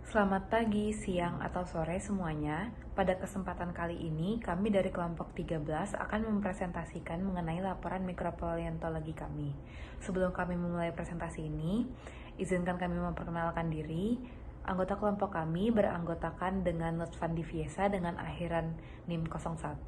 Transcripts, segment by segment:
Selamat pagi, siang, atau sore semuanya. Pada kesempatan kali ini, kami dari kelompok 13 akan mempresentasikan mengenai laporan mikropaleontologi kami. Sebelum kami memulai presentasi ini, izinkan kami memperkenalkan diri. Anggota kelompok kami beranggotakan dengan Lutfan Diviesa dengan akhiran NIM 01,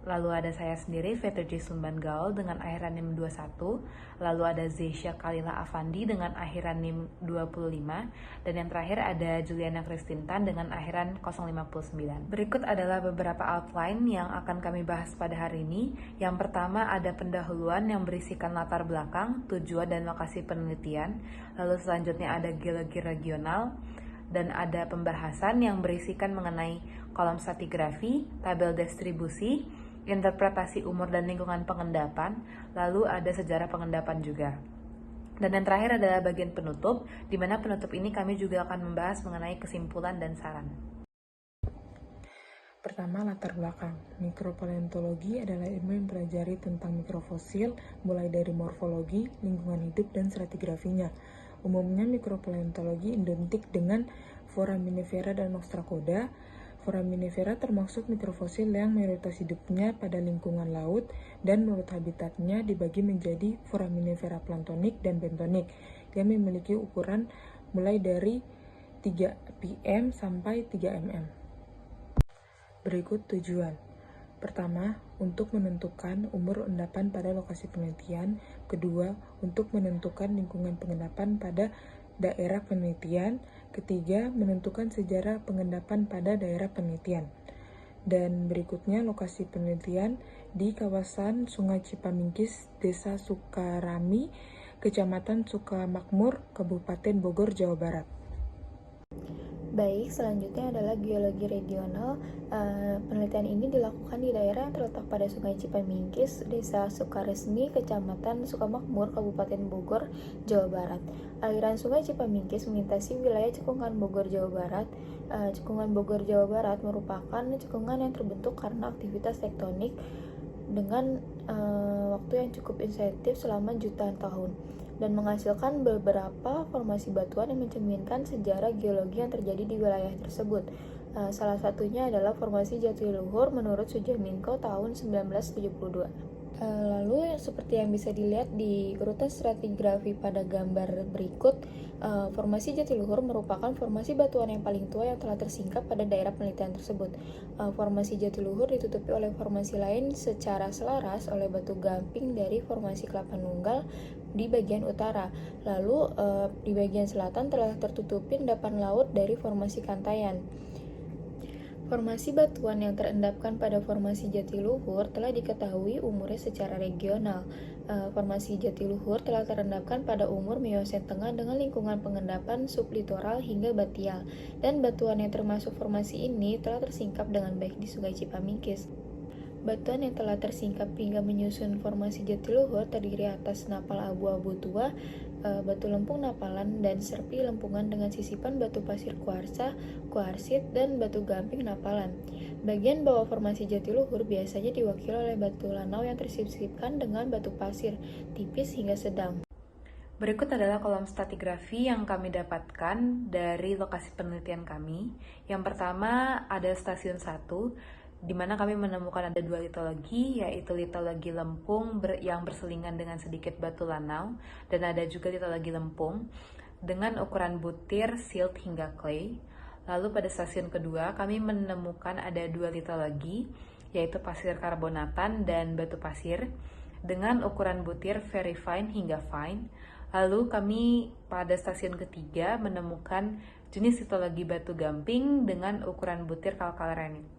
lalu ada saya sendiri, Veterji Sumban Gaul dengan akhiran NIM 21, lalu ada Zesya Kalila Afandi dengan akhiran NIM 25, dan yang terakhir ada Juliana Kristintan dengan akhiran 059. Berikut adalah beberapa outline yang akan kami bahas pada hari ini. Yang pertama ada pendahuluan yang berisikan latar belakang, tujuan dan lokasi penelitian, lalu selanjutnya ada geologi regional, dan ada pembahasan yang berisikan mengenai kolom stratigrafi, tabel distribusi, interpretasi umur dan lingkungan pengendapan, lalu ada sejarah pengendapan juga. Dan yang terakhir adalah bagian penutup, di mana penutup ini kami juga akan membahas mengenai kesimpulan dan saran. Pertama, latar belakang. Mikropaleontologi adalah ilmu yang mempelajari tentang mikrofosil, mulai dari morfologi, lingkungan hidup, dan stratigrafinya. Umumnya mikropaleontologi identik dengan foraminifera dan ostracoda. Foraminifera termasuk mikrofosil yang mayoritas hidupnya pada lingkungan laut dan menurut habitatnya dibagi menjadi foraminifera planktonik dan bentonik yang memiliki ukuran mulai dari 3 pm sampai 3 mm. Berikut tujuan. Pertama, untuk menentukan umur endapan pada lokasi penelitian. Kedua, untuk menentukan lingkungan pengendapan pada daerah penelitian. Ketiga, menentukan sejarah pengendapan pada daerah penelitian. Dan berikutnya lokasi penelitian di kawasan Sungai Cipamingkis, Desa Sukarami, Kecamatan Sukamakmur, Kabupaten Bogor, Jawa Barat. Baik, selanjutnya adalah geologi regional. Penelitian ini dilakukan di daerah yang terletak pada Sungai Cipamingkis, Desa Sukaresmi, Kecamatan Sukamakmur, Kabupaten Bogor, Jawa Barat. Aliran Sungai Cipamingkis melintasi wilayah Cekungan Bogor, Jawa Barat. Cekungan Bogor, Jawa Barat merupakan cekungan yang terbentuk karena aktivitas tektonik dengan waktu yang cukup intensif selama jutaan tahun dan menghasilkan beberapa formasi batuan yang mencerminkan sejarah geologi yang terjadi di wilayah tersebut. Salah satunya adalah formasi Jatiluhur menurut Sujaminko tahun 1972. Lalu seperti yang bisa dilihat di urutan stratigrafi pada gambar berikut, formasi Jatiluhur merupakan formasi batuan yang paling tua yang telah tersingkap pada daerah penelitian tersebut. Formasi Jatiluhur ditutupi oleh formasi lain secara selaras oleh batu gamping dari formasi Kelapa Nunggal di bagian utara. Lalu di bagian selatan telah tertutupi endapan laut dari formasi Kantayan. Formasi batuan yang terendapkan pada formasi Jatiluhur telah diketahui umurnya secara regional. Formasi Jatiluhur telah terendapkan pada umur Miosen Tengah dengan lingkungan pengendapan sublitoral hingga batial, dan batuan yang termasuk formasi ini telah tersingkap dengan baik di Sungai Cipamingkis. Batuan yang telah tersingkap hingga menyusun formasi Jatiluhur terdiri atas napal abu-abu tua, batu lempung napalan, dan serpi lempungan dengan sisipan batu pasir kuarsa, kuarsit, dan batu gamping napalan. Bagian bawah formasi Jatiluhur biasanya diwakili oleh batu lanau yang tersisipkan dengan batu pasir, tipis hingga sedang. Berikut adalah kolom stratigrafi yang kami dapatkan dari lokasi penelitian kami. Yang pertama ada stasiun 1, di mana kami menemukan ada 2 litologi, yaitu litologi lempung yang berselingan dengan sedikit batu lanau, dan ada juga litologi lempung dengan ukuran butir, silt, hingga clay. Lalu pada stasiun kedua, kami menemukan ada 2 litologi, yaitu pasir karbonatan dan batu pasir, dengan ukuran butir very fine hingga fine. Lalu kami pada stasiun ketiga menemukan jenis litologi batu gamping dengan ukuran butir kalkalrenit.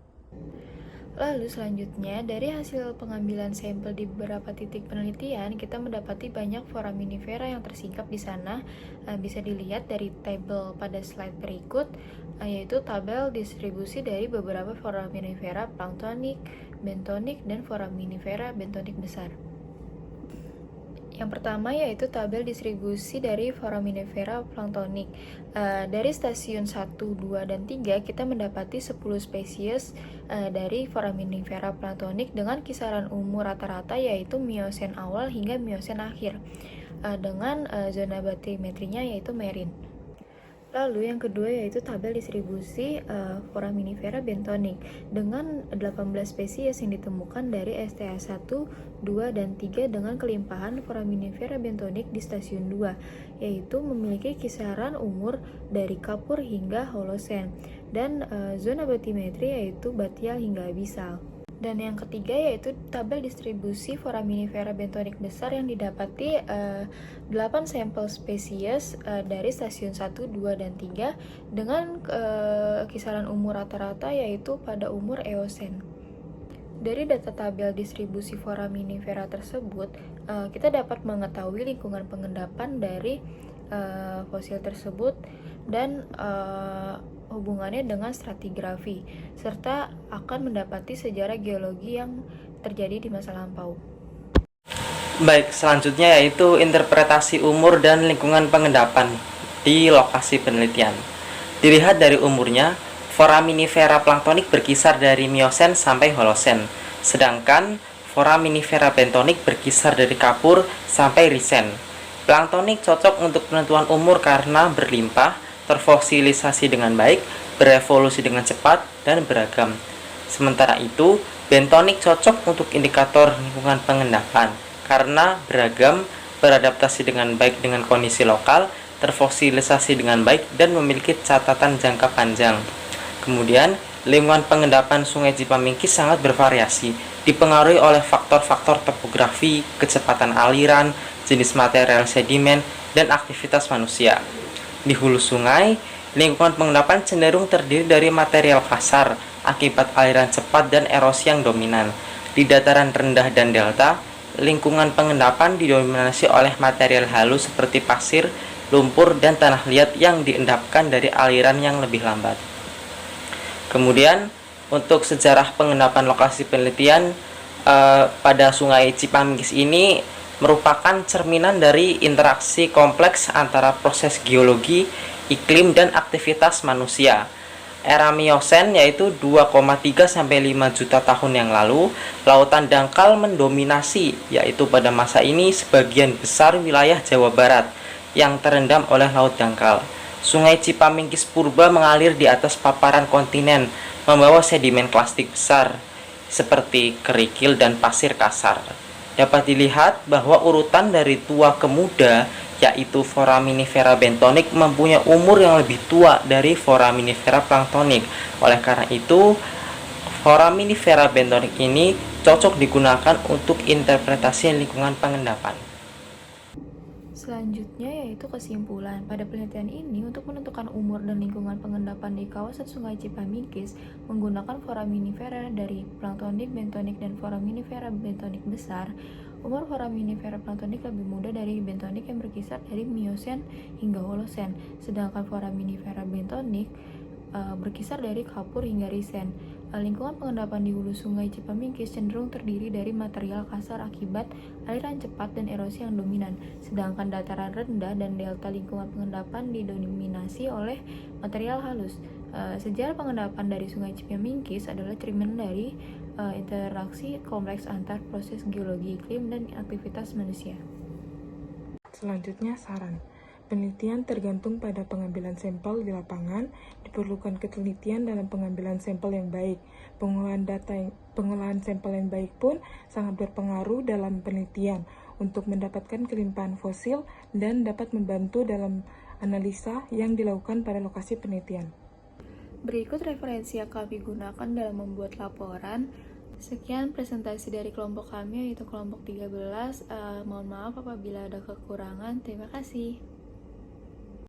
Lalu selanjutnya, dari hasil pengambilan sampel di beberapa titik penelitian, kita mendapati banyak foraminifera yang tersingkap di sana. Bisa dilihat dari tabel pada slide berikut, yaitu tabel distribusi dari beberapa foraminifera planktonik, bentonik, dan foraminifera bentonik besar. Yang pertama yaitu tabel distribusi dari foraminifera planktonik. Dari stasiun 1, 2, dan 3 kita mendapati 10 spesies dari foraminifera planktonik dengan kisaran umur rata-rata yaitu Miosen awal hingga Miosen akhir, dengan zona batimetrinya yaitu marine. Lalu yang kedua yaitu tabel distribusi Foraminifera bentonik dengan 18 spesies yang ditemukan dari STA 1, 2, dan 3 dengan kelimpahan Foraminifera bentonik di stasiun 2, yaitu memiliki kisaran umur dari Kapur hingga Holosen, dan zona batimetri yaitu batial hingga abisal. Dan yang ketiga yaitu tabel distribusi Foraminifera bentonik besar yang didapati 8 sampel spesies dari stasiun 1, 2, dan 3 dengan kisaran umur rata-rata yaitu pada umur Eosen. Dari data tabel distribusi Foraminifera tersebut, kita dapat mengetahui lingkungan pengendapan dari fosil tersebut dan hubungannya dengan stratigrafi, serta akan mendapati sejarah geologi yang terjadi di masa lampau. Baik, selanjutnya yaitu interpretasi umur dan lingkungan pengendapan di lokasi penelitian. Dilihat dari umurnya, Foraminifera planktonik berkisar dari Miosen sampai Holosen, sedangkan Foraminifera bentonik berkisar dari Kapur sampai Risen. Planktonik cocok untuk penentuan umur karena berlimpah, terfosilisasi dengan baik, berevolusi dengan cepat, dan beragam. Sementara itu, bentonik cocok untuk indikator lingkungan pengendapan karena beragam, beradaptasi dengan baik dengan kondisi lokal, terfosilisasi dengan baik, dan memiliki catatan jangka panjang. Kemudian, lingkungan pengendapan Sungai Cipamingkis sangat bervariasi, dipengaruhi oleh faktor-faktor topografi, kecepatan aliran, jenis material sedimen, dan aktivitas manusia. Di hulu sungai, lingkungan pengendapan cenderung terdiri dari material kasar akibat aliran cepat dan erosi yang dominan. Di dataran rendah dan delta, lingkungan pengendapan didominasi oleh material halus seperti pasir, lumpur, dan tanah liat yang diendapkan dari aliran yang lebih lambat. Kemudian, untuk sejarah pengendapan lokasi penelitian pada Sungai Cipamingkis ini merupakan cerminan dari interaksi kompleks antara proses geologi, iklim, dan aktivitas manusia. Era Miosen yaitu 2,3 sampai 5 juta tahun yang lalu, lautan dangkal mendominasi, yaitu pada masa ini sebagian besar wilayah Jawa Barat yang terendam oleh laut dangkal. Sungai Cipamingkis purba mengalir di atas paparan kontinen, membawa sedimen klastik besar seperti kerikil dan pasir kasar. Dapat dilihat bahwa urutan dari tua ke muda, yaitu Foraminifera bentonik mempunyai umur yang lebih tua dari Foraminifera planktonik. Oleh karena itu, Foraminifera bentonik ini cocok digunakan untuk interpretasi lingkungan pengendapan. Selanjutnya yaitu kesimpulan. Pada penelitian ini, untuk menentukan umur dan lingkungan pengendapan di kawasan Sungai Cipamingkis menggunakan Foraminifera dari planktonik, bentonik, dan Foraminifera bentonik besar. Umur Foraminifera planktonik lebih muda dari bentonik yang berkisar dari Miosen hingga Holosen, sedangkan Foraminifera bentonik berkisar dari Kapur hingga Risen. Lingkungan pengendapan di hulu Sungai Cipamingkis cenderung terdiri dari material kasar akibat aliran cepat dan erosi yang dominan, sedangkan dataran rendah dan delta lingkungan pengendapan didominasi oleh material halus. Sejarah pengendapan dari Sungai Cipamingkis adalah cerminan dari interaksi kompleks antar proses geologi, iklim, dan aktivitas manusia. Selanjutnya, saran. Penelitian tergantung pada pengambilan sampel di lapangan, diperlukan ketelitian dalam pengambilan sampel yang baik. Pengolahan sampel yang baik pun sangat berpengaruh dalam penelitian untuk mendapatkan kelimpahan fosil dan dapat membantu dalam analisa yang dilakukan pada lokasi penelitian. Berikut referensi yang kami gunakan dalam membuat laporan. Sekian presentasi dari kelompok kami, yaitu kelompok 13. Mohon maaf apabila ada kekurangan. Terima kasih.